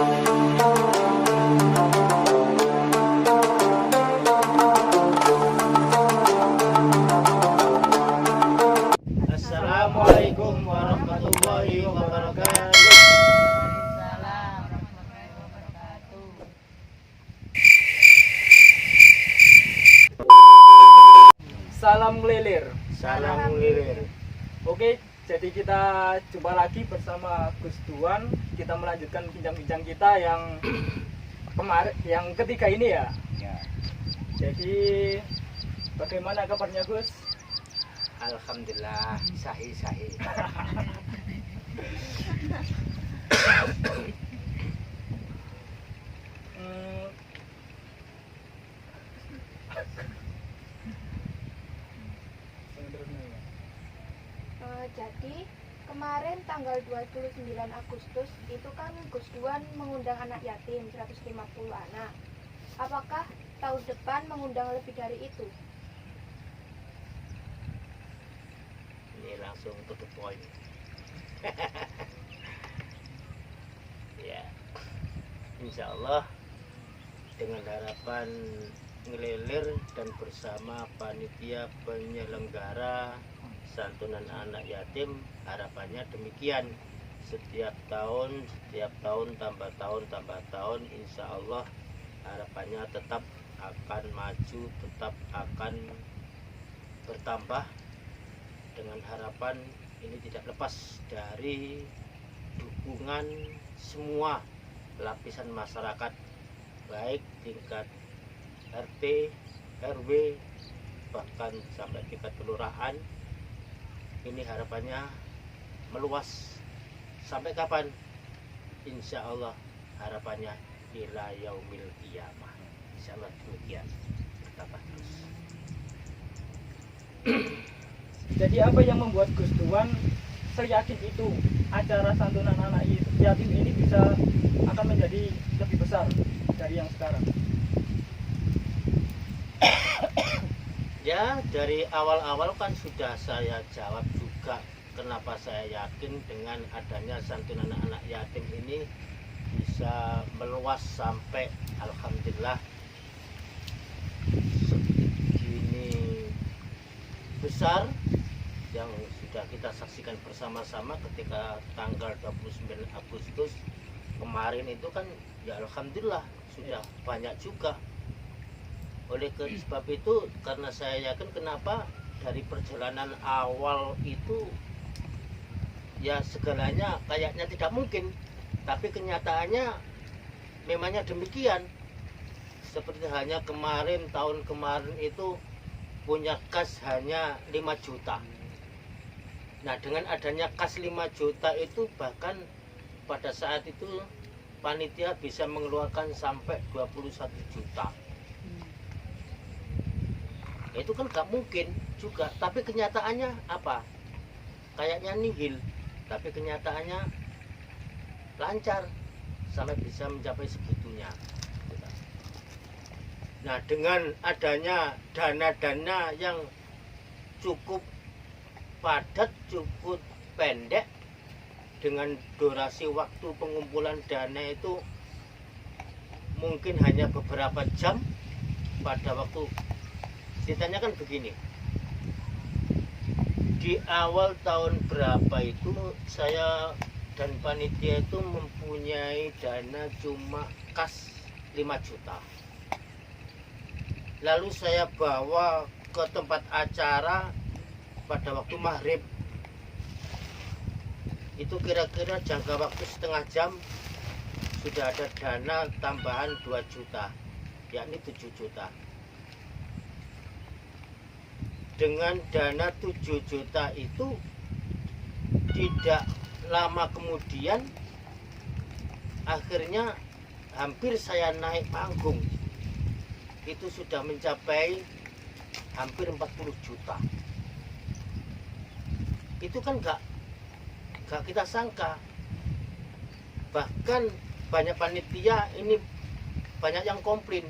Assalamualaikum warahmatullahi wabarakatuh. Waalaikumsalam warahmatullahi wabarakatuh. Salam ngelilir. Salam ngelilir. Oke, jadi kita jumpa lagi bersama Gus Duan. Kita melanjutkan bincang-bincang kita yang kemarin, yang ketiga ini ya. Ya. Jadi bagaimana kabarnya Gus? Alhamdulillah sahih. Hmm, Jadi kemarin tanggal 29 Agustus itu kan Gus Duan mengundang anak yatim 150 anak. Apakah tahun depan mengundang lebih dari itu? Ini langsung to the point. Ya, insya Allah dengan harapan ngelilir dan bersama panitia penyelenggara santunan anak yatim, harapannya demikian. Setiap tahun tambah tahun, insya Allah harapannya tetap akan maju, tetap akan bertambah, dengan harapan ini tidak lepas dari dukungan semua lapisan masyarakat, baik tingkat RT, RW, bahkan sampai tingkat kelurahan. Ini harapannya meluas sampai kapan? Insya Allah harapannya ila yaumil qiyamah. Insya Allah demikian. Bertambah terus. jadi apa yang membuat Gus Duan seyakin itu acara santunan anak yatim ini bisa akan menjadi lebih besar dari yang sekarang? Ya, dari awal-awal kan sudah saya jawab juga kenapa saya yakin dengan adanya santunan anak yatim ini bisa meluas sampai alhamdulillah segini besar yang sudah kita saksikan bersama-sama ketika tanggal 29 Agustus kemarin itu kan ya alhamdulillah sudah banyak juga. Oleh sebab itu, karena saya yakin kenapa dari perjalanan awal itu ya segalanya kayaknya tidak mungkin, tapi kenyataannya memangnya demikian. Seperti hanya kemarin, tahun kemarin itu punya kas hanya 5 juta. Nah, dengan adanya kas 5 juta itu bahkan pada saat itu panitia bisa mengeluarkan sampai 21 juta. Itu kan gak mungkin juga, tapi kenyataannya apa? Kayaknya nihil, tapi kenyataannya lancar sampai bisa mencapai segitunya. Nah, dengan adanya dana-dana yang cukup padat, cukup pendek, dengan durasi waktu pengumpulan dana itu mungkin hanya beberapa jam. Pada waktu ceritanya kan begini, di awal tahun berapa itu saya dan panitia itu mempunyai dana cuma kas 5 juta. Lalu saya bawa ke tempat acara pada waktu maghrib. Itu kira-kira jangka waktu setengah jam sudah ada dana tambahan 2 juta, yakni 7 juta. Dengan dana 7 juta itu tidak lama kemudian akhirnya hampir saya naik panggung, itu sudah mencapai hampir 40 juta. Itu kan gak kita sangka. Bahkan banyak panitia ini banyak yang komplain,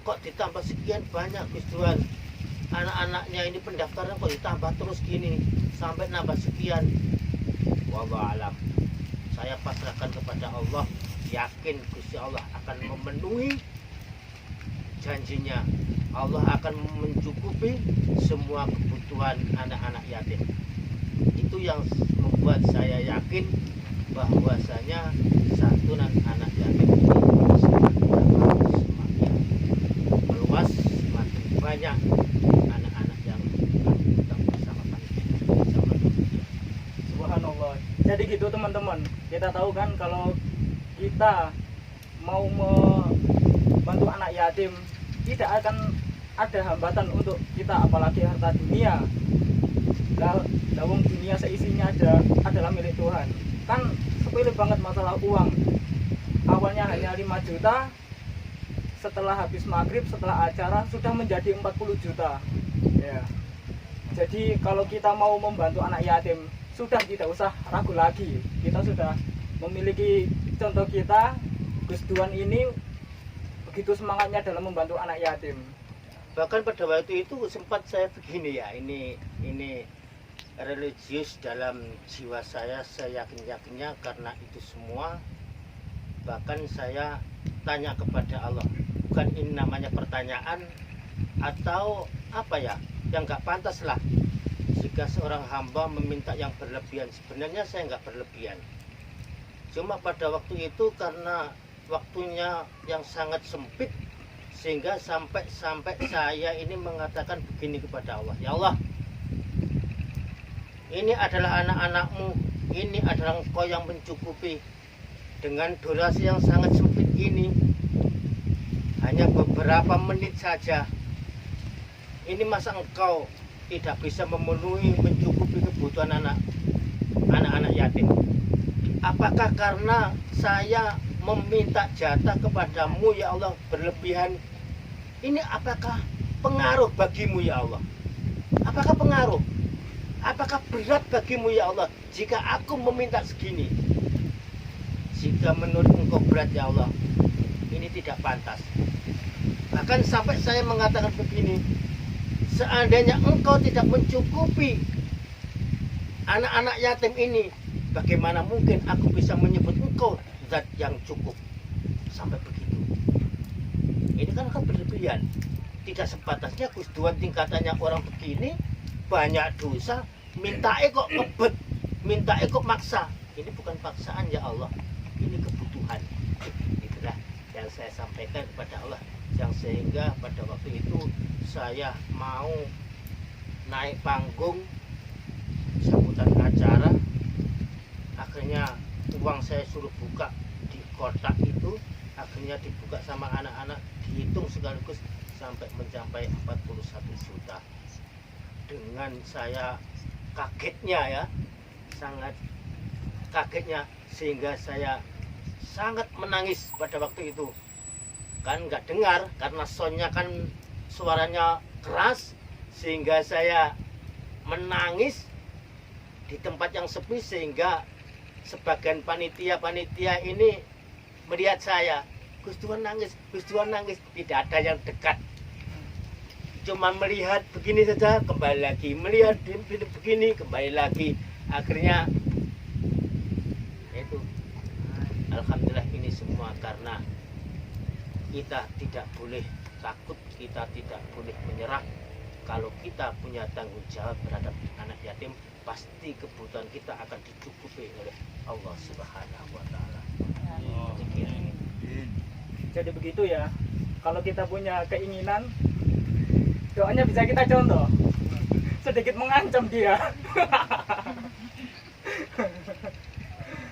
kok ditambah sekian banyak Gus Duan, anak-anaknya ini pendaftaran kok ditambah terus gini sampai nambah sekian. Wallahu alam, saya pasrahkan kepada Allah yakin Gusti Allah akan memenuhi janjinya. Allah akan mencukupi semua kebutuhan anak-anak yatim. Itu yang membuat saya yakin bahwasanya santunan anak yatim ini semakin meluas, semakin banyak anak-anak yang kita bersama sama. Subhanallah. Jadi gitu teman-teman, kita tahu kan kalau kita mau membantu anak yatim tidak akan ada hambatan untuk kita, apalagi harta dunia. Lawang dunia seisinya adalah milik Tuhan. Kan sepele banget masalah uang. Awalnya hanya 5 juta, setelah habis maghrib, setelah acara sudah menjadi 40 juta. Ya. Jadi kalau kita mau membantu anak yatim, sudah tidak usah ragu lagi. Kita sudah memiliki contoh kita, Gus Duan ini begitu semangatnya dalam membantu anak yatim. Bahkan pada waktu itu sempat saya begini ya, ini religius dalam jiwa saya yakin-yakinnya karena itu semua. Bahkan saya tanya kepada Allah, bukan ini namanya pertanyaan atau apa ya, yang nggak pantas lah jika seorang hamba meminta yang berlebihan. Sebenarnya saya nggak berlebihan, cuma pada waktu itu karena waktunya yang sangat sempit sehingga sampai saya ini mengatakan begini kepada Allah, ya Allah, ini adalah anak-anakmu, ini adalah Engkau yang mencukupi. Dengan durasi yang sangat sempit ini, hanya beberapa menit saja, ini masa Engkau tidak bisa memenuhi, mencukupi kebutuhan anak-anak yatim? Apakah karena saya meminta jatah kepadamu ya Allah berlebihan? Ini apakah pengaruh bagimu ya Allah? Apakah pengaruh? Apakah berat bagimu ya Allah jika aku meminta segini? Jika menurut Engkau berat ya Allah, ini tidak pantas. Bahkan sampai saya mengatakan begini, seandainya Engkau tidak mencukupi anak-anak yatim ini, bagaimana mungkin aku bisa menyebut Engkau zat yang cukup? Sampai begitu. Ini kan berlebihan. Tidak sepatasnya Gus Duan tingkatannya orang begini, banyak dosa, mintae kok ngebet, mintae kok maksa. Ini bukan paksaan ya Allah, ini kebutuhan. Itulah yang saya sampaikan kepada Allah, yang sehingga pada waktu itu saya mau naik panggung sambutan acara. Akhirnya uang saya suruh buka di kotak itu, akhirnya dibuka sama anak-anak, dihitung sekaligus sampai mencapai 41 juta. Dengan saya kagetnya ya, sangat kagetnya, sehingga saya sangat menangis pada waktu itu. Kan nggak dengar karena soundnya kan suaranya keras, sehingga saya menangis di tempat yang sepi, sehingga sebagian panitia ini melihat saya, Gus Duan nangis, Gus Duan nangis. Tidak ada yang dekat, cuma melihat begini saja, kembali lagi, melihat begini, kembali lagi. Akhirnya itu, alhamdulillah, ini semua karena kita tidak boleh takut, kita tidak boleh menyerah. Kalau kita punya tanggung jawab terhadap anak yatim, pasti kebutuhan kita akan dicukupi oleh Allah Subhanahu wa Ta'ala. Jadi begitu ya, kalau kita punya keinginan, doanya bisa kita contoh, sedikit mengancam dia.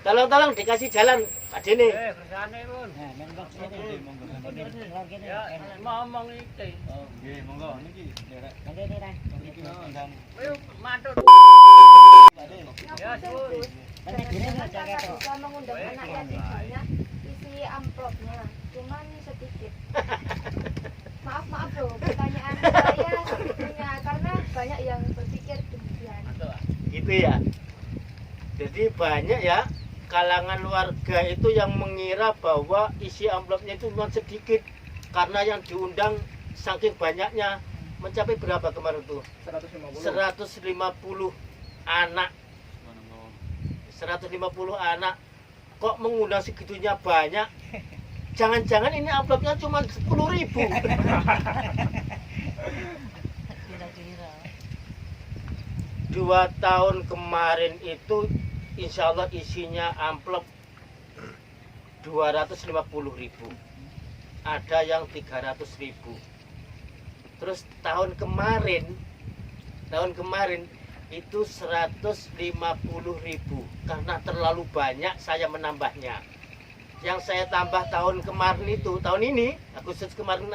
Tolong dikasih jalan Pak Dini. bersane pun. Ya, ngomong iki. Oh, nggih, monggo niki. Ayo matur. Ya, suwun. Teman-teman karena bisa mengundang anak yatim banyak, isi amplopnya cuman sedikit. Maaf loh, pertanyaan saya sebetulnya karena banyak yang berpikir demikian. Gitu ya. Jadi banyak ya kalangan warga itu yang mengira bahwa isi amplopnya itu cuma sedikit, karena yang diundang saking banyaknya. Mencapai berapa kemarin tuh? 150. 150 anak. 150 anak kok mengundang segitunya banyak. Jangan-jangan ini amplopnya cuma 10.000. Kira-kira. 2 tahun kemarin itu insya Allah isinya amplop 250.000. Ada yang 300.000. Terus tahun kemarin itu 150.000 karena terlalu banyak saya menambahnya. Yang saya tambah tahun kemarin itu, tahun ini Agustus kemarin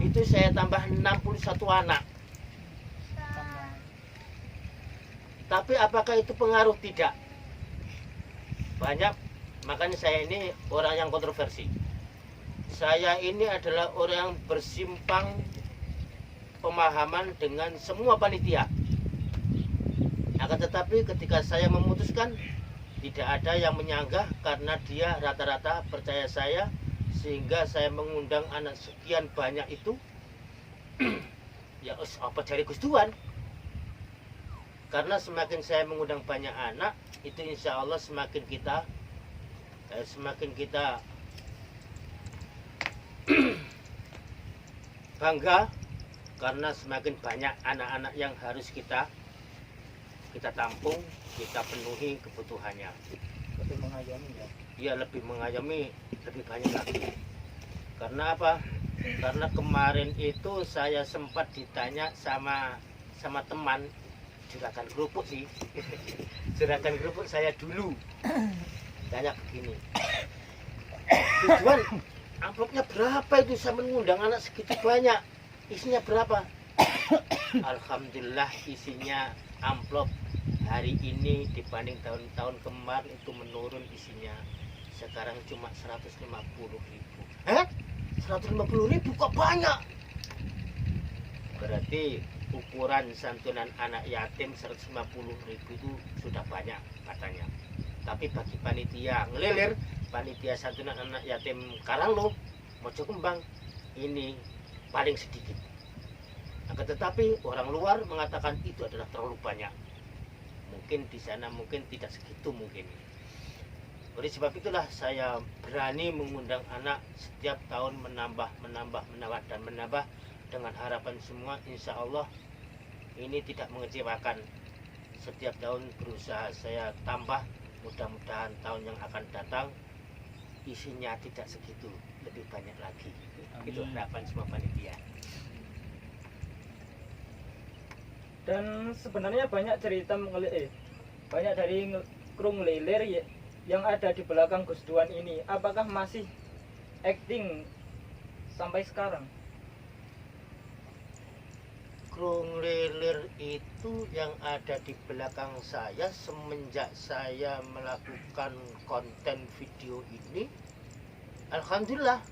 itu saya tambah 61 anak. Tapi apakah itu pengaruh? Tidak. Banyak, makanya saya ini orang yang kontroversi. Saya ini adalah orang yang bersimpang pemahaman dengan semua panitia. Akan tetapi ketika saya memutuskan, tidak ada yang menyanggah karena dia rata-rata percaya saya, sehingga saya mengundang anak sekian banyak itu. Ya apa cari Gustuan? Karena semakin saya mengundang banyak anak, itu insya Allah semakin kita bangga, karena semakin banyak anak-anak yang harus kita tampung, kita penuhi kebutuhannya. Lebih mengayomi ya. Ya lebih mengayomi, lebih banyak lagi. Karena apa? Karena kemarin itu saya sempat ditanya sama teman, juragan kerupuk sih. Juragan kerupuk saya dulu tanya begini, Tujuan amplopnya berapa itu saya mengundang anak segitu banyak? Isinya berapa? Alhamdulillah isinya amplop hari ini dibanding tahun-tahun kemarin itu menurun isinya. Sekarang cuma 150.000. 150.000 kok banyak? Berarti ukuran santunan anak yatim 150.000 itu sudah banyak katanya. Tapi bagi panitia ngelilir, panitia santunan anak yatim Karanglo, Mojokembang, ini paling sedikit. Akan tetapi orang luar mengatakan itu adalah terlalu banyak. Mungkin di sana mungkin tidak segitu mungkin. Oleh sebab itulah saya berani mengundang anak setiap tahun menambah dan menambah dengan harapan semua insya Allah ini tidak mengecewakan. Setiap tahun berusaha saya tambah, mudah-mudahan tahun yang akan datang isinya tidak segitu, lebih banyak lagi. Itu harapan semua panitia. Dan sebenarnya banyak cerita banyak dari krung leler yang ada di belakang Gustuan ini. Apakah masih acting sampai sekarang? Krung leler itu yang ada di belakang saya semenjak saya melakukan konten video ini. Alhamdulillah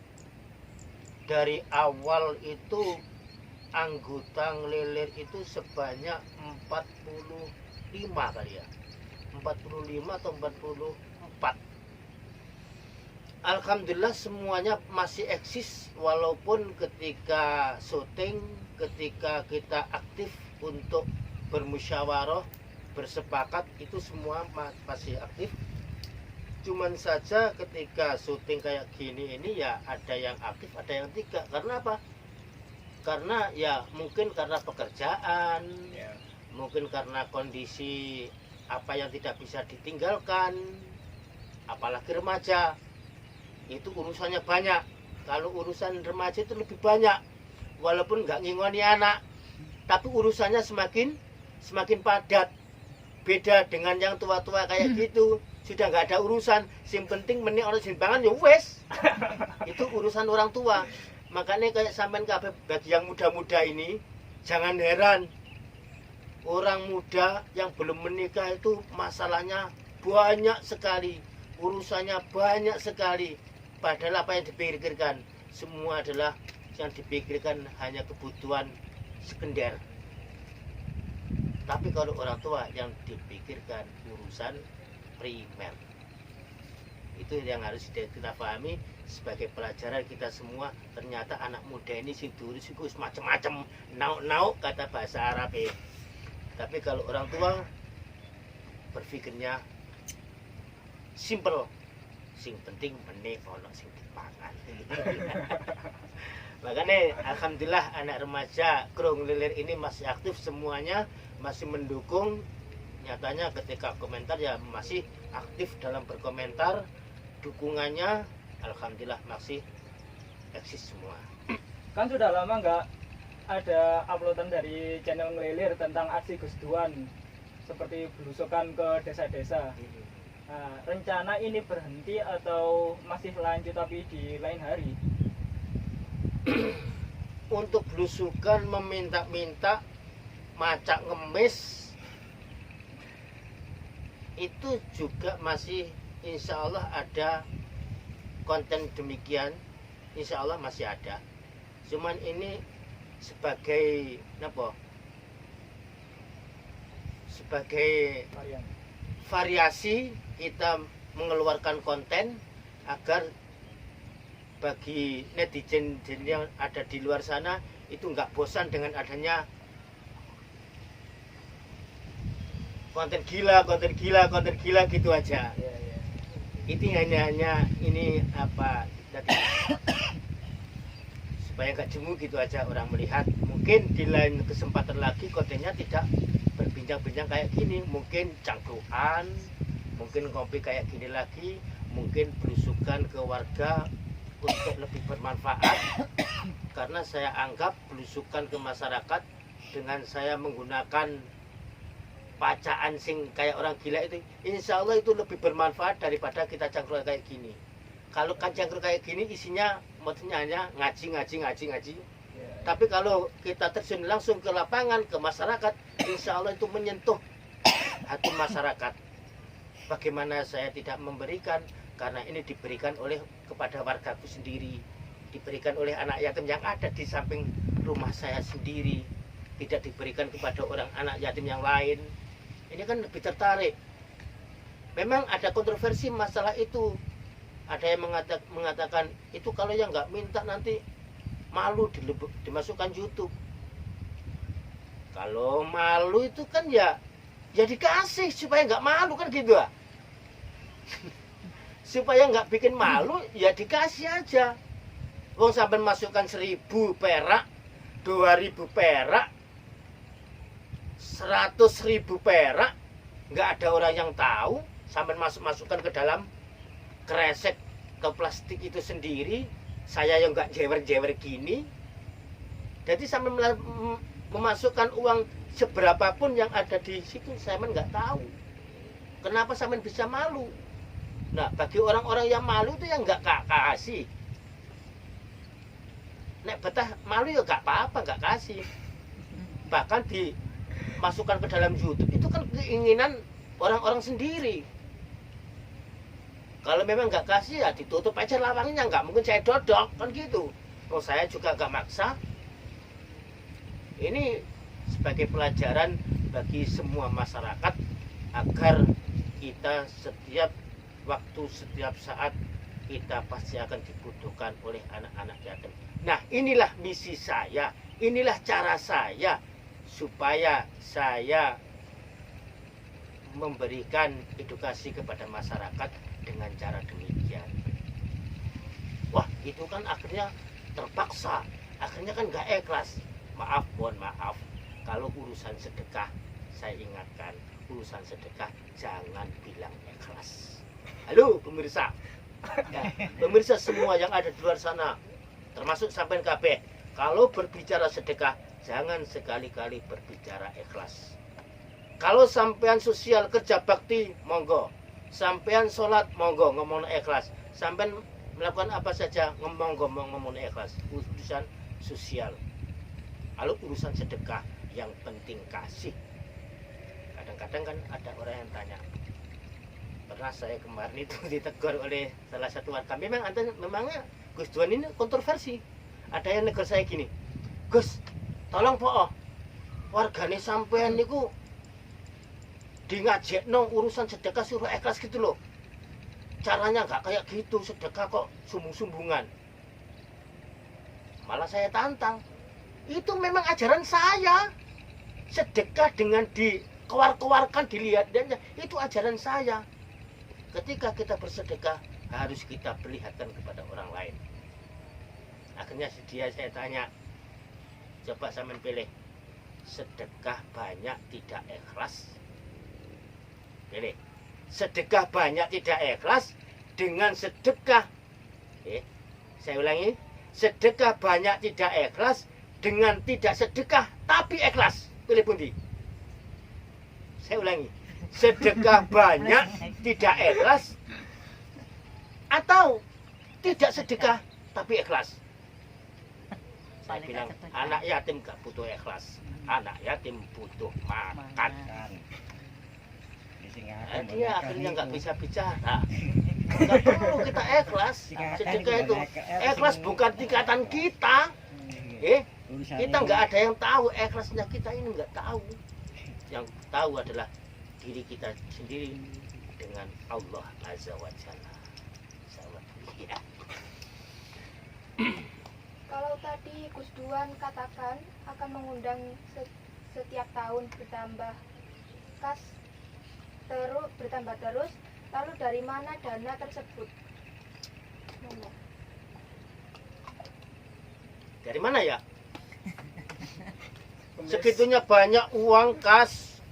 dari awal itu anggota ngeleler itu sebanyak 45 kali ya, 45 atau 44. Alhamdulillah semuanya masih eksis, walaupun ketika syuting, ketika kita aktif untuk bermusyawarah, bersepakat, itu semua masih aktif. Cuman saja ketika syuting kayak gini ini ya ada yang aktif, ada yang tidak. Karena apa? Karena ya mungkin karena pekerjaan, mungkin karena kondisi apa yang tidak bisa ditinggalkan, apalagi remaja itu urusannya banyak. Kalau urusan remaja itu lebih banyak, walaupun nggak ngingoni anak, tapi urusannya semakin padat. Beda dengan yang tua-tua kayak gitu, sudah nggak ada urusan. Yang penting menik orang simpangan ya wes. Itu urusan orang tua. Makanya kayak sampean kabeh bagi yang muda-muda ini jangan heran. Orang muda yang belum menikah itu masalahnya banyak sekali, urusannya banyak sekali. Padahal apa yang dipikirkan semua adalah yang dipikirkan hanya kebutuhan sekunder. Tapi kalau orang tua yang dipikirkan urusan primer. Itu yang harus kita pahami sebagai pelajaran kita semua. Ternyata anak muda ini sing dulu sih macam-macam, nauk kata bahasa Arab ya. Tapi kalau orang tua berpikirnya simple. Sing penting meneh ono sing dipangan. Makanya alhamdulillah anak remaja Krung Lilir ini masih aktif, semuanya masih mendukung. Nyatanya ketika komentar ya masih aktif dalam berkomentar, dukungannya alhamdulillah masih eksis semua. Kan sudah lama nggak ada uploadan dari channel Ngelilir tentang aksi Gus Duan seperti belusukan ke desa-desa. Nah, rencana ini berhenti atau masih lanjut tapi di lain hari? Untuk belusukan meminta-minta macak ngemis itu juga masih insya Allah ada konten demikian, insya Allah masih ada. Cuman ini sebagai apa? Sebagai variasi kita mengeluarkan konten agar bagi netizen yang ada di luar sana itu nggak bosan dengan adanya konten gila gitu aja. Itu hanya ini apa tadi supaya nggak jemu gitu aja orang melihat. Mungkin di lain kesempatan lagi kontennya tidak berbincang-bincang kayak gini, mungkin cangkruan, mungkin ngopi kayak gini lagi, mungkin belusukan ke warga untuk lebih bermanfaat. Karena saya anggap belusukan ke masyarakat dengan saya menggunakan pacaan sing kayak orang gila itu, insya Allah itu lebih bermanfaat daripada kita cangkruk kayak gini. Kalau kan cangkruk kayak gini isinya maksudnya hanya ngaji. Tapi kalau kita terjun langsung ke lapangan, ke masyarakat, insya Allah itu menyentuh hati masyarakat. Bagaimana saya tidak memberikan, karena ini diberikan oleh kepada wargaku sendiri, diberikan oleh anak yatim yang ada di samping rumah saya sendiri, tidak diberikan kepada orang anak yatim yang lain. Ini kan lebih tertarik. Memang ada kontroversi masalah itu. Ada yang mengatakan itu kalau yang nggak minta nanti malu dimasukkan YouTube. Kalau malu itu kan ya dikasih supaya nggak malu kan gitu ya. Supaya nggak bikin malu ya dikasih aja. Wong sampean masukkan 1.000 perak, 2.000 perak, 100.000 perak, nggak ada orang yang tahu, sampai masukkan ke dalam kresek ke plastik itu sendiri. Saya yang nggak jewer-jewer gini, jadi sampai memasukkan uang seberapapun yang ada di situ, saya nggak tahu. Kenapa sampai bisa malu? Nah, bagi orang-orang yang malu itu yang nggak kasih. Nek betah malu ya nggak apa-apa, nggak kasih. Bahkan dimasukkan ke dalam YouTube itu kan keinginan orang-orang sendiri. Kalau memang nggak kasih ya ditutup aja lawangnya, nggak mungkin saya dodok kan gitu. Oh, saya juga nggak maksa. Ini sebagai pelajaran bagi semua masyarakat agar kita setiap waktu, setiap saat kita pasti akan dibutuhkan oleh anak-anak yatim. Nah, inilah misi saya, inilah cara saya supaya saya memberikan edukasi kepada masyarakat dengan cara demikian. Wah, itu kan akhirnya terpaksa, akhirnya kan gak ikhlas. Mohon maaf, kalau urusan sedekah, saya ingatkan, urusan sedekah jangan bilang ikhlas. Halo pemirsa, ya, pemirsa semua yang ada di luar sana, termasuk sampean kabeh, kalau berbicara sedekah, jangan sekali-kali berbicara ikhlas. Kalau sampean sosial kerja bakti, monggo. Sampean sholat, monggo ngomong ikhlas. Sampean melakukan apa saja, ngomong ikhlas. Urusan sosial. Kalau urusan sedekah, yang penting kasih. Kadang-kadang kan ada orang yang tanya. Pernah saya kemarin itu ditegur oleh salah satu warga. Memangnya Gus Duan ini kontroversi. Ada yang negur saya gini, Gus, tolong po, wargane sampean niku di ngajekno urusan sedekah suruh ikhlas gitu loh. Caranya nggak kayak gitu, sedekah kok sumbung-sumbungan. Malah saya tantang, itu memang ajaran saya. Sedekah dengan dikeluarkan, dilihat, dan itu ajaran saya. ketika kita bersedekah harus kita perlihatkan kepada orang lain. Akhirnya saya tanya, coba sampean pilih, sedekah banyak tidak ikhlas. Pilih, sedekah banyak tidak ikhlas dengan sedekah, saya ulangi, sedekah banyak tidak ikhlas dengan tidak sedekah tapi ikhlas. Pilih pundi? Saya ulangi, sedekah banyak tidak ikhlas atau tidak sedekah tapi ikhlas. Saya bilang anak yatim gak butuh ikhlas, anak yatim butuh makan. Dia akhirnya nggak bisa bicara. Nggak perlu kita ikhlas. Sedekah itu ikhlas bukan tingkatan kita. Kita nggak ada yang tahu ikhlasnya, kita ini nggak tahu. Yang tahu adalah diri kita sendiri dengan Allah Azza wa Jalla. Ya. Kalau tadi Gus Duan katakan akan mengundang setiap tahun bertambah kas bertambah terus, lalu dari mana dana tersebut? Dari mana ya? Segitunya banyak uang kas,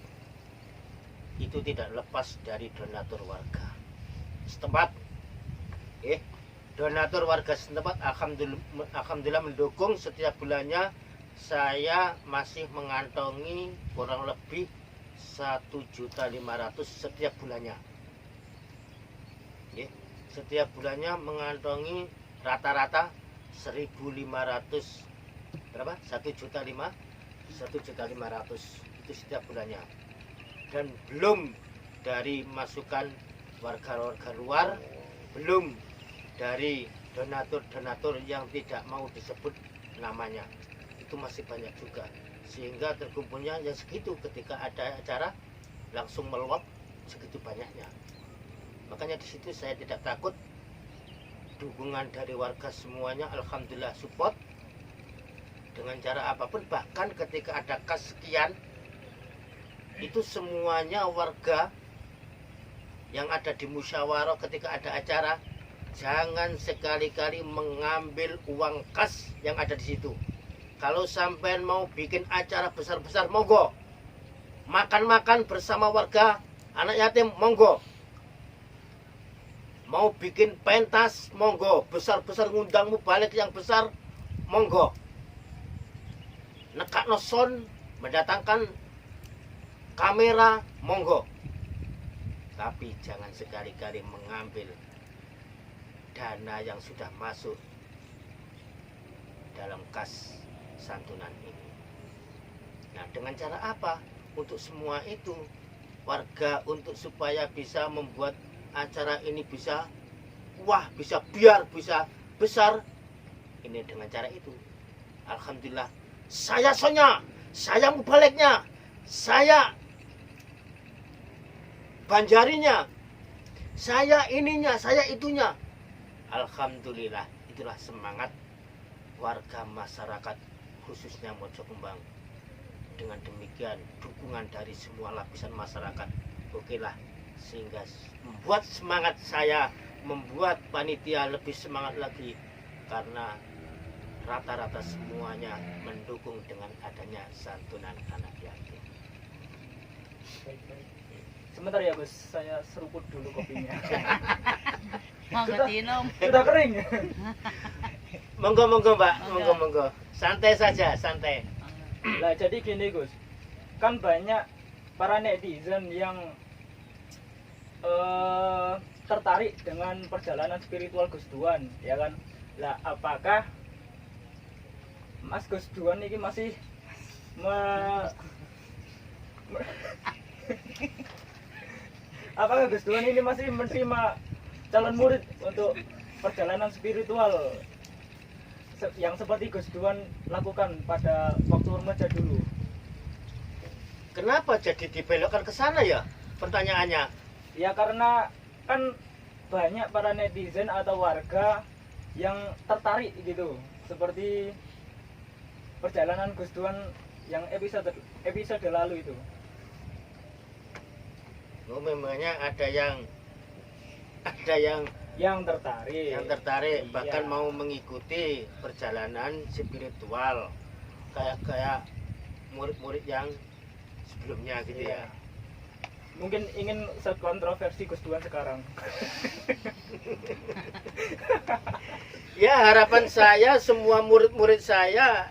itu tidak lepas dari donatur warga setempat. Donatur warga setempat alhamdulillah mendukung. Setiap bulannya saya masih mengantongi kurang lebih 1.500.000 setiap bulannya. Setiap bulannya mengantongi rata-rata 1.500, berapa? 1.500.000 itu setiap bulannya. Dan belum dari masukan warga-warga luar, belum dari donatur-donatur yang tidak mau disebut namanya. Itu masih banyak juga. Sehingga terkumpulnya ya segitu, ketika ada acara langsung meluap segitu banyaknya. Makanya di situ saya tidak takut, dukungan dari warga semuanya alhamdulillah support dengan cara apapun. Bahkan ketika ada kas sekian, itu semuanya warga yang ada di musyawarah ketika ada acara, jangan sekali-kali mengambil uang kas yang ada di situ. Kalau sampean mau bikin acara besar-besar, monggo. Makan-makan bersama warga anak yatim, monggo. Mau bikin pentas, monggo. Besar-besar ngundangmu balik yang besar, monggo. Nekak noson, mendatangkan kamera, monggo. Tapi jangan sekali-kali mengambil dana yang sudah masuk dalam kas santunan ini. Nah, dengan cara apa? Untuk semua itu warga, untuk supaya bisa membuat acara ini bisa biar bisa besar, ini dengan cara itu. Alhamdulillah, saya sonya, saya mubaliknya, saya banjarinya, saya ininya, saya itunya. Alhamdulillah, itulah semangat warga masyarakat khususnya Mojokembang. Dengan demikian dukungan dari semua lapisan masyarakat, okelah, sehingga membuat semangat saya, membuat panitia lebih semangat lagi, karena rata-rata semuanya mendukung dengan adanya santunan anak yatim. Sebentar ya Gus, saya seruput dulu kopinya. Mau nggak diminum? Sudah kering. Monggo Mbak, monggo. Santai saja, santai. Nah, jadi gini Gus, kan banyak para netizen yang tertarik dengan perjalanan spiritual Gus Duan, ya kan? Lah, apakah Mas Gus Duan ini masih apakah Gus Duan ini masih menerima calon murid untuk perjalanan spiritual yang seperti Gus Duan lakukan pada waktu remaja dulu? Kenapa jadi dibelokkan ke sana ya pertanyaannya? Ya karena kan banyak para netizen atau warga yang tertarik gitu, seperti perjalanan Gus Duan yang episode lalu itu. Memangnya ada yang ada yang tertarik. tertarik Iya. bahkan mau mengikuti perjalanan spiritual kayak murid-murid yang sebelumnya gitu Iya. ya. Mungkin ingin sekontroversi Gus Duan sekarang. Ya harapan saya semua murid-murid saya,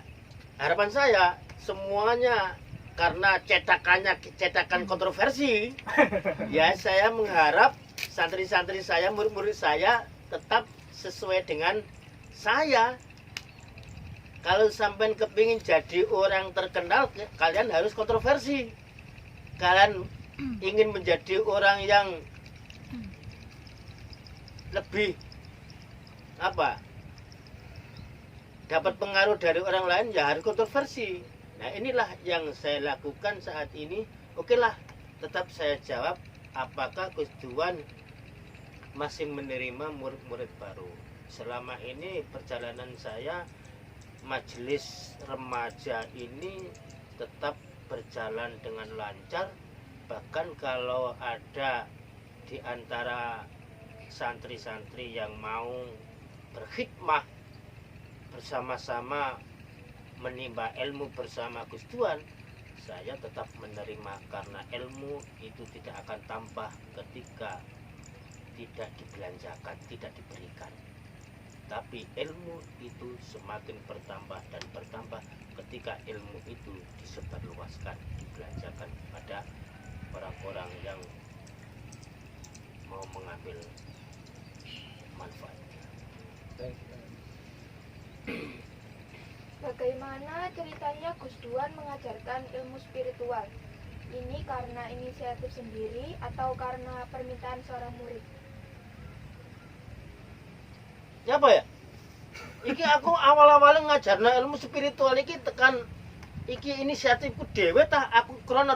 harapan saya semuanya karena cetakan kontroversi, ya saya mengharap santri-santri saya, murid-murid saya tetap sesuai dengan saya. Kalau sampai kepingin jadi orang terkenal, kalian harus kontroversi. Kalian ingin menjadi orang yang lebih apa? Dapat pengaruh dari orang lain, ya harus kontroversi. Nah inilah yang saya lakukan saat ini. Oke lah, tetap saya jawab, apakah Gus Duan masih menerima murid-murid baru? Selama ini perjalanan saya, majelis remaja ini tetap berjalan dengan lancar. Bahkan kalau ada di antara santri-santri yang mau berkhidmah bersama-sama menimba ilmu bersama Gus Duan, saya tetap menerima karena ilmu itu tidak akan tambah ketika tidak dibelanjakan, tidak diberikan. Tapi ilmu itu semakin bertambah dan bertambah ketika ilmu itu disebarluaskan, dibelanjakan pada orang-orang yang mau mengambil manfaatnya. Bagaimana ceritanya Gus Duan mengajarkan ilmu spiritual? Ini karena inisiatif sendiri atau karena permintaan seorang murid? Ya apa ya? Iki aku awal-awal ngajarna ilmu spiritual iki tekan iki inisiatifku dhewe tah aku krana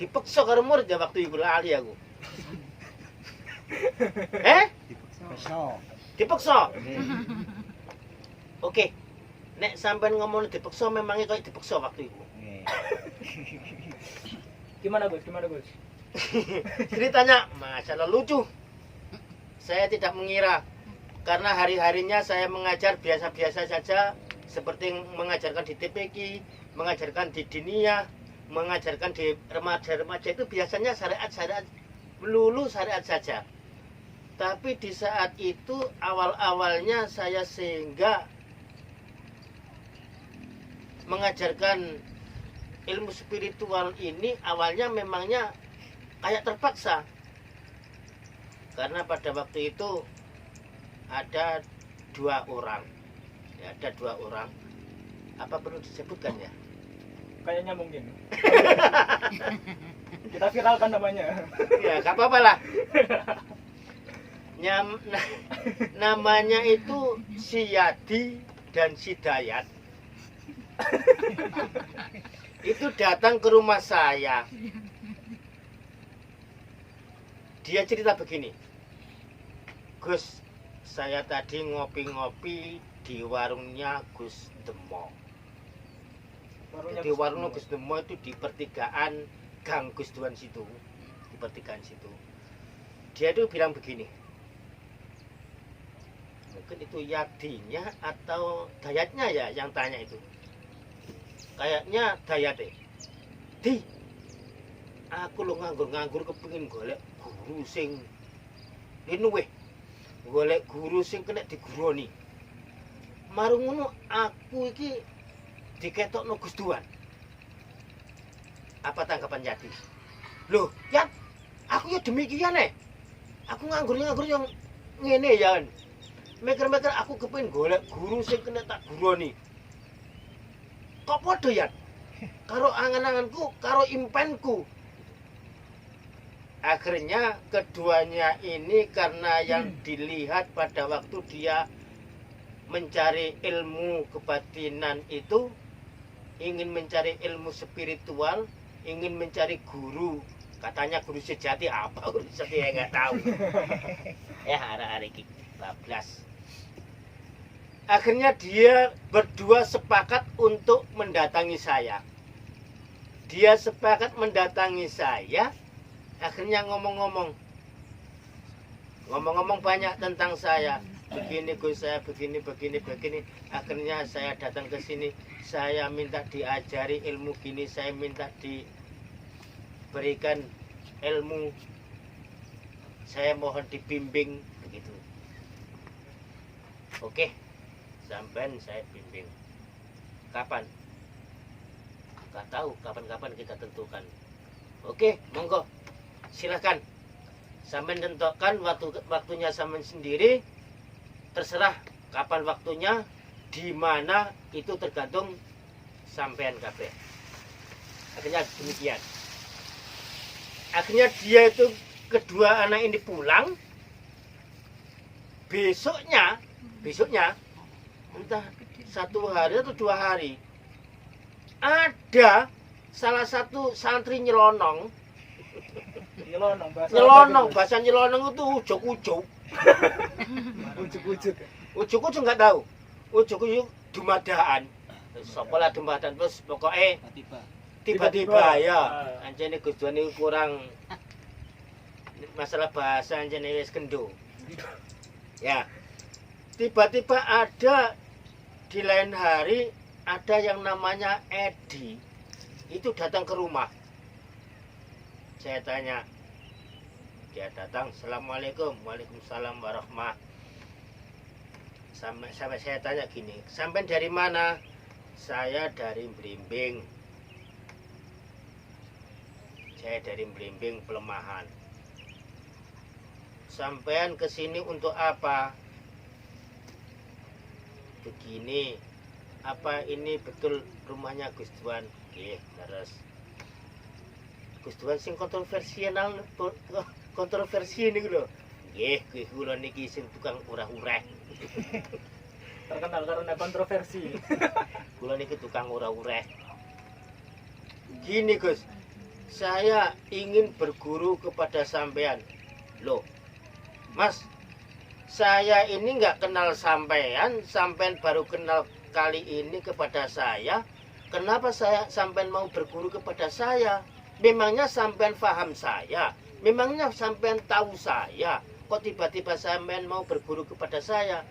dipeksa karo murid ya waktu iku lali aku. Dipeksa. Oke. Nek sampean ngomong dipeksa memangnya kayak dipeksa waktu itu. Gimana Gus? Gimana Gus? Ceritanya masalah lucu. Saya tidak mengira karena hari-harinya saya mengajar biasa-biasa saja seperti mengajarkan di TPQ, mengajarkan di Diniyah, mengajarkan di remaja-remaja itu biasanya syariat-syariat melulu syariat saja. Tapi di saat itu awal-awalnya saya sehingga mengajarkan ilmu spiritual ini awalnya memangnya kayak terpaksa. Karena pada waktu itu ada dua orang. Ya, ada dua orang. Apa perlu disebutkan ya? Kayaknya mungkin. Kita viralkan namanya. Ya, gak apa-apa lah. Namanya itu si Yadi dan si Dayat. Itu datang ke rumah saya. Dia cerita begini, Gus, saya tadi ngopi-ngopi di warungnya Gus Demo. Di warung Gus Demo itu di pertigaan Gang Gus Duan situ, di pertigaan situ. Dia itu bilang begini, mungkin itu Yadinya atau Dayatnya ya yang tanya itu. Kayaknya Dayat deh. Di, aku lo nganggur-nganggur kepengin golek guru sing linuweh. Golek guru sing kena diguroni. Marung ngono aku iki diketokno Gus Duan. Apa tanggapan Yadi? Loh, Yat, aku ya demikian Aku nganggur-nganggur yang ngene ya. Mikir-mikir aku kepengin golek guru sing kena tak guroni. Kok podo ya? Karo angan-anganku, karo impenku. Akhirnya keduanya ini karena yang dilihat pada waktu dia mencari ilmu kebatinan itu, ingin mencari ilmu spiritual, ingin mencari guru. Katanya guru sejati, apa guru sejati ya nggak tahu. Hari-hari bablas. Akhirnya dia berdua sepakat untuk mendatangi saya. Dia sepakat mendatangi saya. Akhirnya ngomong-ngomong, ngomong-ngomong banyak tentang saya. Begini Gus, saya begini. Akhirnya saya datang ke sini. Saya minta diajari ilmu gini. Saya minta diberikan ilmu. Saya mohon dibimbing begitu. Oke, sampai saya bimbing. Kapan? Gak tahu kapan-kapan kita tentukan. Oke, monggo. Silakan. Sampai tentukan waktunya sampai sendiri. Terserah kapan waktunya, di mana itu tergantung sampean kabeh. Akhirnya demikian. Akhirnya dia itu kedua anak ini pulang. Besoknya entah 1 hari atau 2 hari, ada salah satu santri nyelonong. Bahasa nyelonong itu ujuk-ujuk. Ujuk-ujuk nggak tahu. Ujuk-ujuk dumadaan. Sopolah dumadaan terus pokoknya tiba-tiba ya. Anjene Gus Duan itu kurang masalah bahasa, anjene wis kendo. Ya. Tiba-tiba ada di lain hari ada yang namanya Edi. Itu datang ke rumah. Saya tanya, dia datang, Assalamualaikum, Waalaikumsalam warahmah. Sampai saya tanya gini, sampai dari mana? Saya dari Blimbing. Saya dari Blimbing Pelemahan. Sampean ke sini untuk apa? Begini, apa ini betul rumahnya Gus Duan? Nggih, terus Gus Duan sing kontroversi niku lho. Nggih, kula niki sing tukang urah-urah. Terkenal karena kontroversi. Kula niki tukang urah-urah. Gini Gus, saya ingin berguru kepada sampean. Loh, Mas, saya ini nggak kenal sampean baru kenal kali ini kepada saya. Kenapa sampean mau berguru kepada saya? Memangnya sampean paham saya? Memangnya sampean tahu saya? Kok tiba-tiba sampean mau berguru kepada saya?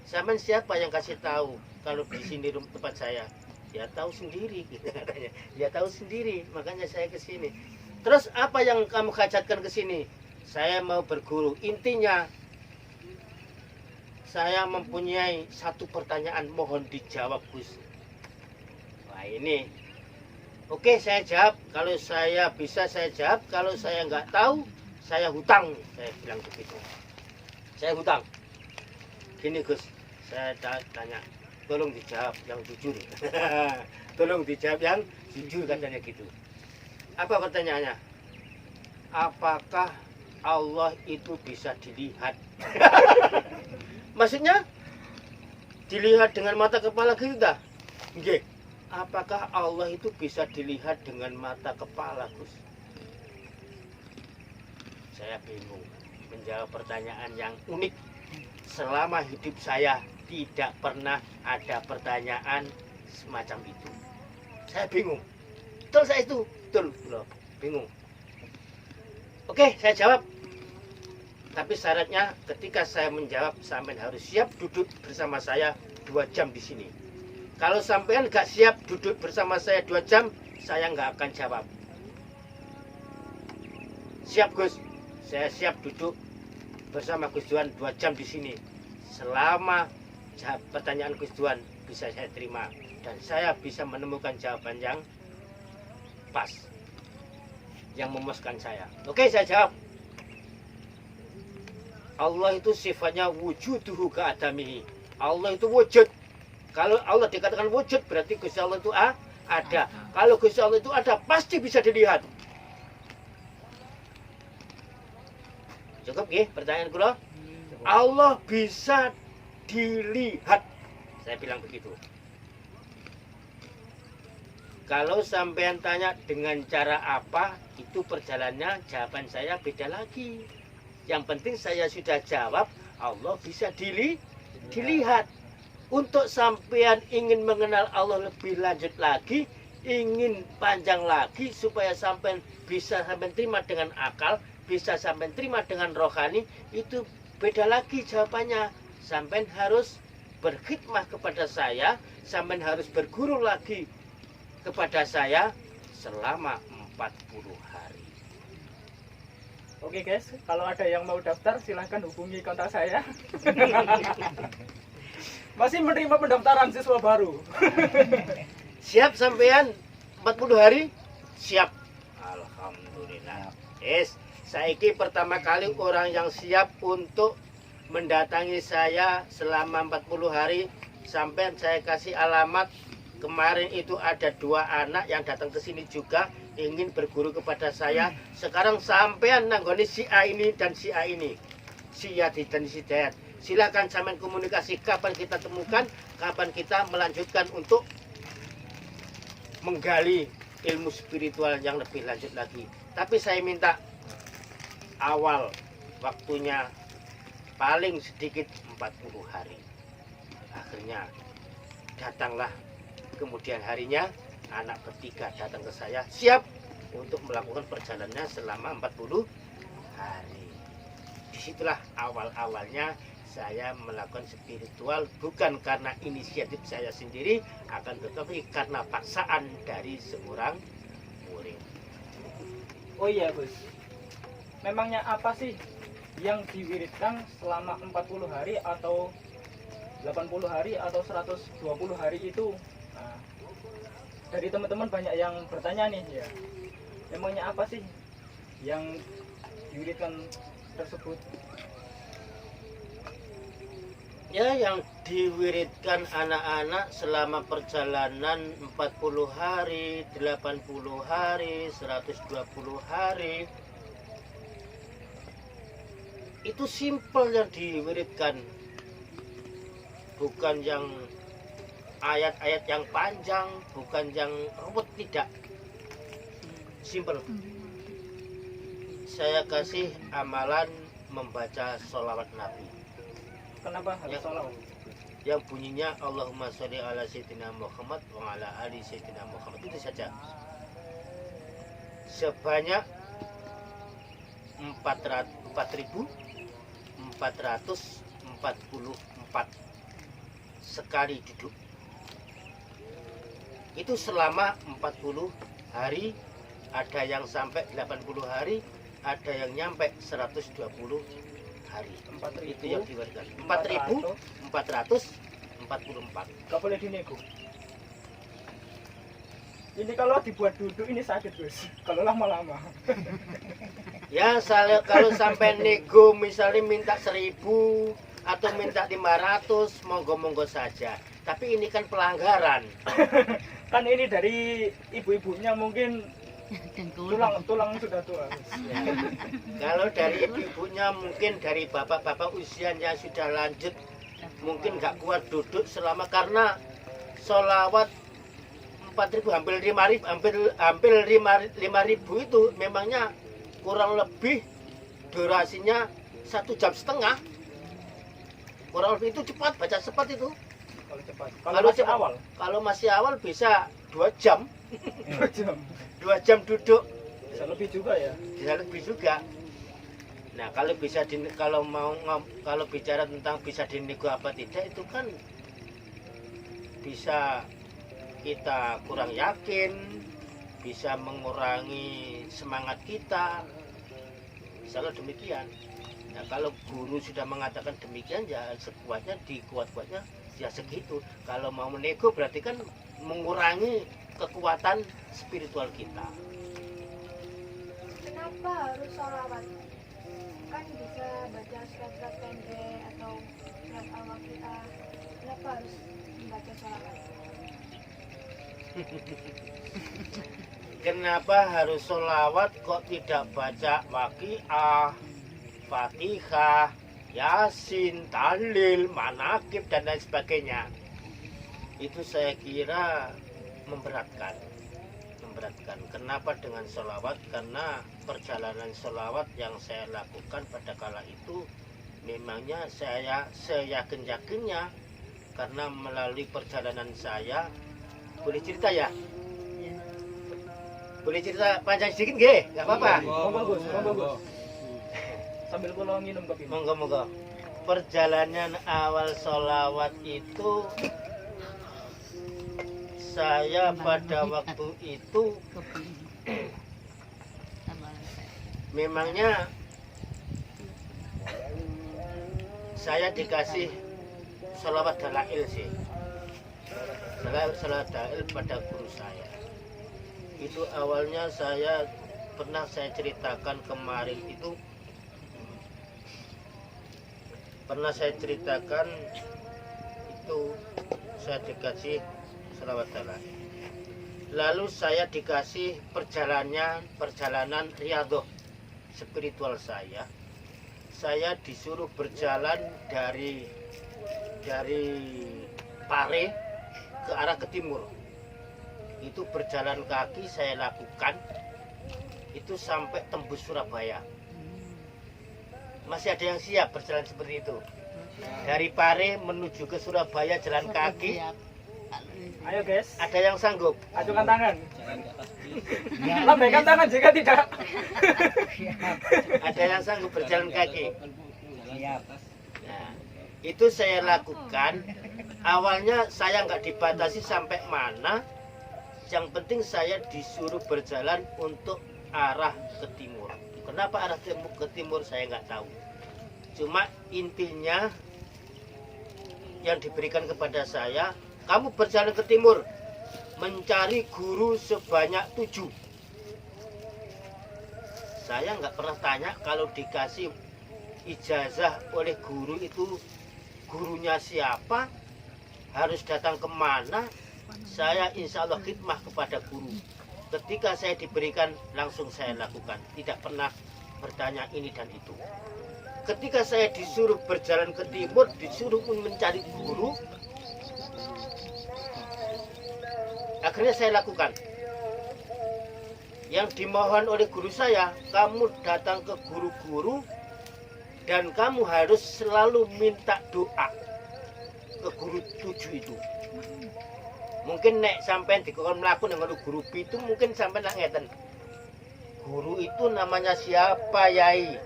Sampean siapa yang kasih tahu kalau di sini tempat saya? Ya tahu sendiri, katanya. Ya tahu sendiri, makanya saya ke sini. Terus apa yang kamu hajatkan ke sini? Saya mau berguru. Intinya, saya mempunyai satu pertanyaan, mohon dijawab Gus. Wah ini, oke saya jawab. Kalau saya bisa saya jawab. Kalau saya nggak tahu, saya hutang. Saya bilang begitu. Saya hutang. Gini Gus, saya tanya, tolong dijawab yang jujur. Tolong dijawab yang jujur, katanya gitu. Apa pertanyaannya? Apakah Allah itu bisa dilihat? Maksudnya dilihat dengan mata kepala kita? Nggih. Apakah Allah itu bisa dilihat dengan mata kepala, Gus? Saya bingung menjawab pertanyaan yang unik. Selama hidup saya tidak pernah ada pertanyaan semacam itu. Saya bingung. Betul saya itu, betul, bingung. Oke, saya jawab. Tapi syaratnya ketika saya menjawab, sampean harus siap duduk bersama saya 2 jam di sini. Kalau sampean nggak siap duduk bersama saya 2 jam, saya nggak akan jawab. Siap Gus, saya siap duduk bersama Gus Duan 2 jam di sini. Selama pertanyaan Gus Duan bisa saya terima dan saya bisa menemukan jawaban yang pas, yang memuaskan saya. Oke, saya jawab. Allah itu sifatnya wujuduhu ka'adamihi. Allah itu wujud. Kalau Allah dikatakan wujud, berarti Gusti Allah itu ada. Kalau Gusti Allah itu ada, pasti bisa dilihat. Cukup ya pertanyaan kula? Allah bisa dilihat. Saya bilang begitu. Kalau sampean tanya dengan cara apa, itu perjalanannya, jawaban saya beda lagi. Yang penting saya sudah jawab, Allah bisa dilihat. Untuk sampean ingin mengenal Allah lebih lanjut lagi, ingin panjang lagi supaya sampean bisa terima dengan akal, bisa sampean terima dengan rohani, itu beda lagi jawabannya. Sampean harus berkhidmah kepada saya, sampean harus berguru lagi kepada saya selama 40 hari. Oke guys, kalau ada yang mau daftar silahkan hubungi kontak saya. Masih menerima pendaftaran siswa baru. Siap sampean 40 hari? Siap. Alhamdulillah. Saiki pertama kali orang yang siap untuk mendatangi saya selama 40 hari. Sampai saya kasih alamat. Kemarin itu ada 2 anak yang datang ke sini juga ingin berguru kepada saya. Sekarang sampean nanggoni si A ini dan si A ini, si Yadi dan si Dayat. Silakan sampean komunikasi kapan kita temukan, kapan kita melanjutkan untuk menggali ilmu spiritual yang lebih lanjut lagi. Tapi saya minta awal waktunya paling sedikit 40 hari. Akhirnya datanglah. Kemudian harinya anak ketiga datang ke saya, siap untuk melakukan perjalanannya selama 40 hari. Disitulah awal-awalnya saya melakukan spiritual, bukan karena inisiatif saya sendiri, akan tetapi karena paksaan dari seorang murid. Oh iya Gus, memangnya apa sih yang diwiridkan selama 40 hari atau 80 hari atau 120 hari itu? Nah, dari teman-teman banyak yang bertanya nih ya, memangnya apa sih yang diwiridkan tersebut? Ya, yang diwiridkan anak-anak selama perjalanan 40 hari, 80 hari, 120 hari, itu simpel yang diwiridkan, bukan yang ayat-ayat yang panjang, bukan yang ruwet, tidak. Simpel. Saya kasih amalan membaca sholawat Nabi. Kenapa harus Ya. sholawat? Yang bunyinya Allahumma sholli ala sayyidina Muhammad wa ala ali sayyidina Muhammad, itu saja. Sebanyak 4.444 sekali duduk. Itu selama 40 hari, ada yang sampai 80 hari, ada yang nyampe 120 hari. 4.000, Itu yang diwariskan. 4.444. Gak boleh dinego. Ini kalau dibuat duduk ini sakit Gus, kalau lama-lama. Ya, kalau sampai nego misalnya minta 1.000 atau minta 500, monggo-monggo saja. Tapi ini kan pelanggaran. Kan ini dari ibu-ibunya mungkin tulang sudah tua. Kalau dari ibu-ibunya, mungkin dari bapak-bapak usianya sudah lanjut, mungkin nggak kuat duduk selama, karena sholawat 4.000 hampir 5.000 itu memangnya kurang lebih durasinya 1,5 jam. Kurang lebih itu cepat, baca cepat itu. Kalau cepat. Kalau masih awal bisa 2 jam. 2 jam. 2 jam duduk. Bisa lebih juga ya. Bisa lebih juga. Nah, kalau bisa kalau bicara tentang bisa dinego apa tidak, itu kan bisa kita kurang yakin, bisa mengurangi semangat kita. Misalnya demikian. Nah, kalau guru sudah mengatakan demikian, ya sekuatnya dikuat-kuatnya ya segitu. Kalau mau menego berarti kan mengurangi kekuatan spiritual kita. Kenapa harus sholawat? Kan bisa baca surat-surat pendek atau surat Al-Waqiah. Kenapa harus membaca sholawat? Kenapa harus sholawat kok tidak baca Waqiah, Fatihah, Yasin, Tahlil, Manakib dan lain sebagainya? Itu saya kira memberatkan. Kenapa dengan sholawat? Karena perjalanan sholawat yang saya lakukan pada kala itu memangnya saya seyakin-yakinnya, karena melalui perjalanan saya, boleh cerita ya? Boleh cerita panjang sedikit nggih? Nggak apa-apa. Bagus. sambil kula minum kopi. Monggo. Perjalanan awal sholawat itu saya pada waktu itu memangnya saya dikasih sholawat dalail sih. Sholawat dalail pada guru saya. Itu awalnya pernah saya ceritakan kemarin itu. Pernah saya ceritakan itu saya dikasih sholawat dalail. Lalu saya dikasih perjalanan riyadhah spiritual saya. Saya disuruh berjalan dari Pare ke arah ke timur. Itu berjalan kaki saya lakukan. Itu sampai tembus Surabaya. Masih ada yang siap berjalan seperti itu. Dari Pare menuju ke Surabaya jalan kaki. Ayo guys, Ada yang sanggup? ajukan tangan. Lambaikan tangan jika tidak. Ada yang sanggup berjalan kaki? Nah, itu saya lakukan. Awalnya saya nggak dibatasi sampai mana. Yang penting saya disuruh berjalan untuk arah ke timur. Kenapa arah ke timur saya nggak tahu. Cuma intinya yang diberikan kepada saya, kamu berjalan ke timur, mencari guru sebanyak 7. Saya nggak pernah tanya kalau dikasih ijazah oleh guru itu gurunya siapa, harus datang kemana. Saya insya Allah khidmah kepada guru. Ketika saya diberikan langsung saya lakukan, tidak pernah bertanya ini dan itu. Ketika saya disuruh berjalan ke timur, disuruh mencari guru, akhirnya saya lakukan. Yang dimohon oleh guru saya, kamu datang ke guru-guru dan kamu harus selalu minta doa ke guru 7 itu. Mungkin nek sampean dikon mlaku nang guru itu mungkin sampean nak ngeten. Guru itu namanya siapa, Yai?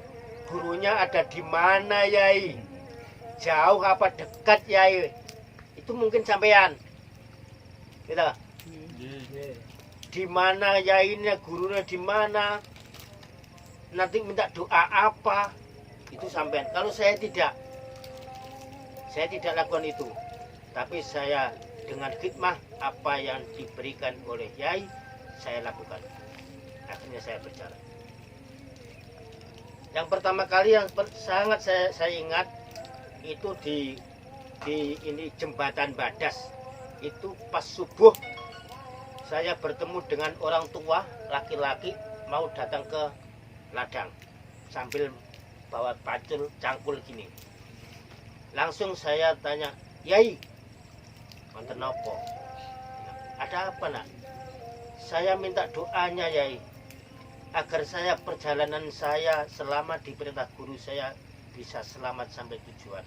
Gurunya ada di mana, Yai? Jauh apa dekat, Yai? Itu mungkin sampean. Gitu. Di mana Yainya, gurunya di mana? Nanti minta doa apa? Itu sampean. Kalau saya tidak lakukan itu. Tapi saya dengan khidmah apa yang diberikan oleh Yai, saya lakukan. Akhirnya saya berjalan. Yang pertama kali yang sangat saya ingat itu di ini jembatan Badas. Itu pas subuh saya bertemu dengan orang tua laki-laki mau datang ke ladang sambil bawa pacul cangkul gini. Langsung saya tanya, Yai, wonten napa? Ada apa, Nak? Saya minta doanya, Yai, agar saya perjalanan saya selama di perintah guru saya bisa selamat sampai tujuan.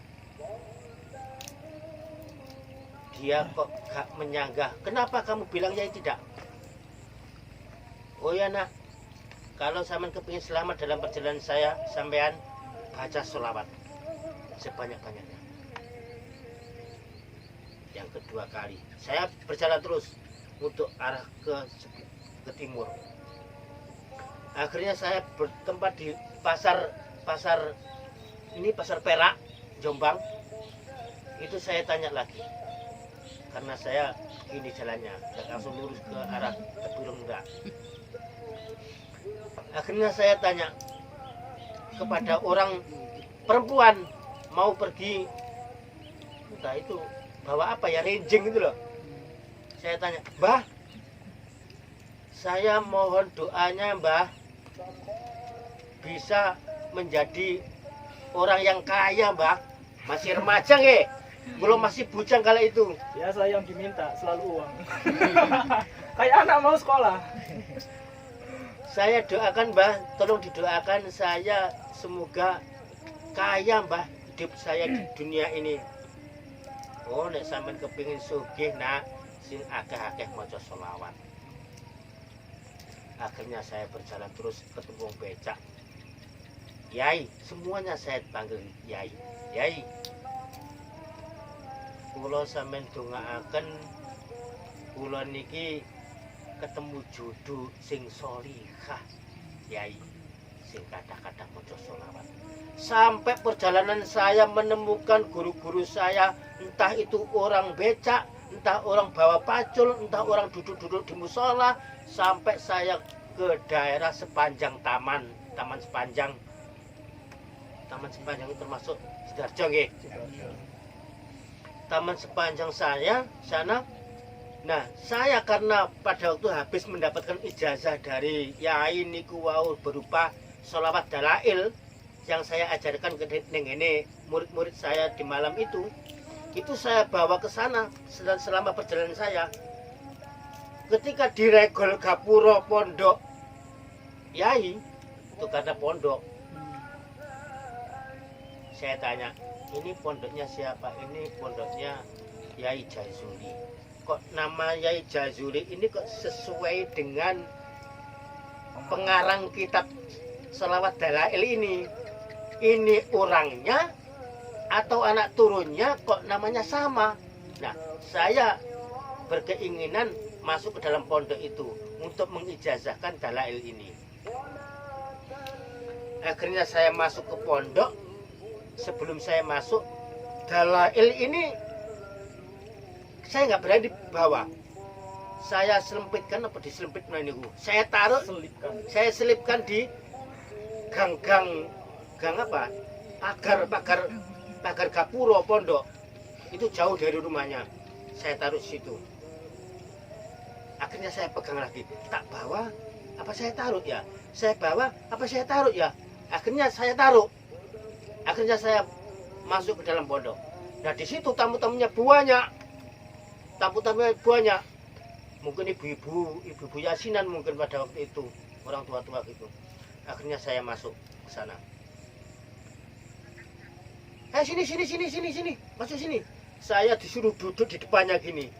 Dia kok gak menyanggah. Kenapa kamu bilang Yai tidak? Oh ya, Nak, kalau sampean kepingin selamat dalam perjalanan saya, sampean baca sholawat sebanyak-banyaknya. Yang kedua kali saya berjalan terus untuk arah ke timur. Akhirnya saya bertempat di pasar Perak Jombang. Itu saya tanya lagi karena saya ini jalannya nggak langsung lurus ke arah Teburung enggak. Akhirnya saya tanya kepada orang perempuan mau pergi entah itu bawa apa ya, renjing itu loh. Saya tanya, Mbah, saya mohon doanya Mbah bisa menjadi orang yang kaya, Mbah. Masih remaja nggih, belum masih bujang kala itu. Ya, saya yang diminta selalu uang. Kayak anak mau sekolah. Saya doakan Mbah, tolong didoakan saya semoga kaya Mbah hidup saya di dunia ini. Oh, nek sampean kepingin sugih, Nak, sing akeh-akeh maca sholawat. Akhirnya saya berjalan terus ketemu becak. Yai, semuanya saya panggil Yai. Yai, kula sampeyan dongaaken kula niki ketemu jodoh sing sholihah, Yai, sing kadang-kadang maca sholawat. Sampai perjalanan saya menemukan guru-guru saya, entah itu orang becak, entah orang bawa pacul, entah orang duduk-duduk di musola, sampai saya ke daerah sepanjang taman sepanjang. Taman sepanjang itu termasuk Sidoarjo nggih. Taman sepanjang saya sana. Nah, saya karena pada waktu habis mendapatkan ijazah dari Yai niku wau berupa sholawat dalail yang saya ajarkan ke ini murid-murid saya di malam itu saya bawa ke sana selama perjalanan saya. Ketika di regol gapuro pondok Yai itu karena pondok, saya tanya, ini pondoknya siapa? Ini pondoknya Yai Jazuli. Kok nama Yai Jazuli ini kok sesuai dengan pengarang kitab sholawat dalail ini? Ini orangnya atau anak turunnya kok namanya sama? Nah, saya berkeinginan masuk ke dalam pondok itu untuk mengijazahkan dalail ini. Akhirnya saya masuk ke pondok. Sebelum saya masuk, dalail ini saya nggak berani dibawa. Saya selempitkan apa diselempitkan ini? Saya taruh, saya selipkan di gang apa? Pagar gapuro pondok. Itu jauh dari rumahnya. Saya taruh situ. Akhirnya saya pegang lagi. Tak bawa, apa saya taruh ya? Saya bawa, apa saya taruh ya? Akhirnya saya taruh. Akhirnya saya masuk ke dalam pondok. Nah, di situ tamu-tamunya banyak. Tamu-tamunya banyak. Mungkin ibu-ibu yasinan mungkin pada waktu itu, orang tua-tua gitu. Akhirnya saya masuk ke sana. Sini. Masuk sini. Saya disuruh duduk di depannya gini.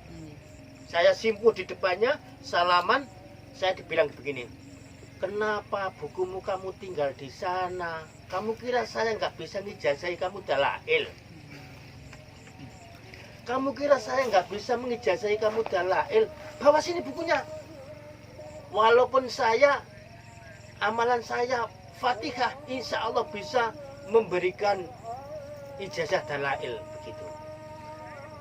Saya simpuh di depannya, salaman, saya dibilang begini. Kenapa bukumu kamu tinggal di sana? Kamu kira saya nggak bisa ngijazahi kamu dalail? Kamu kira saya nggak bisa mengijazahi kamu dalail? Bawa sini bukunya. Walaupun amalan saya Fatihah, insya Allah bisa memberikan ijazah dalail begitu.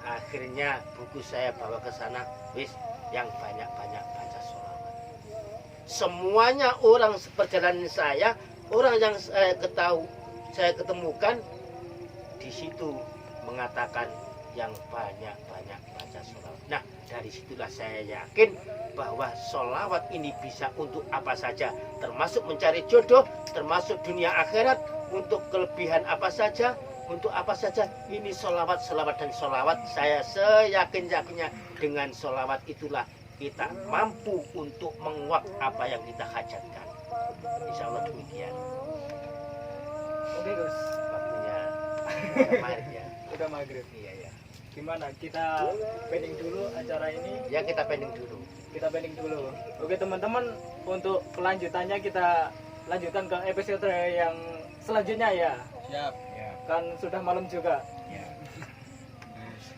Akhirnya buku saya bawa ke sana, wis yang banyak-banyak baca sholawat. Semuanya orang seperjalanan saya, orang yang saya ketemukan di situ mengatakan yang banyak-banyak baca sholawat. Nah, dari situlah saya yakin bahwa sholawat ini bisa untuk apa saja, termasuk mencari jodoh, termasuk dunia akhirat, untuk kelebihan apa saja, untuk apa saja. Ini sholawat dan sholawat. Saya seyakin-yakinnya dengan sholawat itulah kita mampu untuk menguap apa yang kita hajatkan. Insya Allah demikian. Oke Gus, Waktunya maghrib ya. udah maghrib. Iya. Gimana, kita pending dulu acara ini? Ya, kita pending dulu. Oke teman-teman, untuk kelanjutannya kita lanjutkan ke episode yang selanjutnya ya. Siap. Kan sudah malam juga.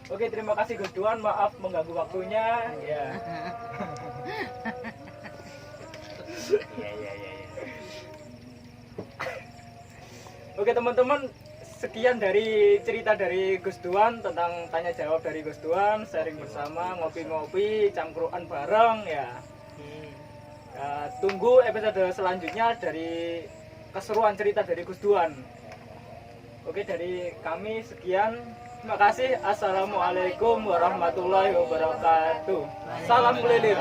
Oke, terima kasih Gus Duan, maaf mengganggu waktunya. Ya. Iya. Oke teman-teman, sekian dari cerita dari Gus Duan tentang tanya jawab dari Gus Duan, sharing bersama, ngopi-ngopi, cangkruan bareng ya. Tunggu episode selanjutnya dari keseruan cerita dari Gus Duan. Oke, dari kami sekian. Terima kasih. Assalamualaikum warahmatullahi wabarakatuh. Salam keliling.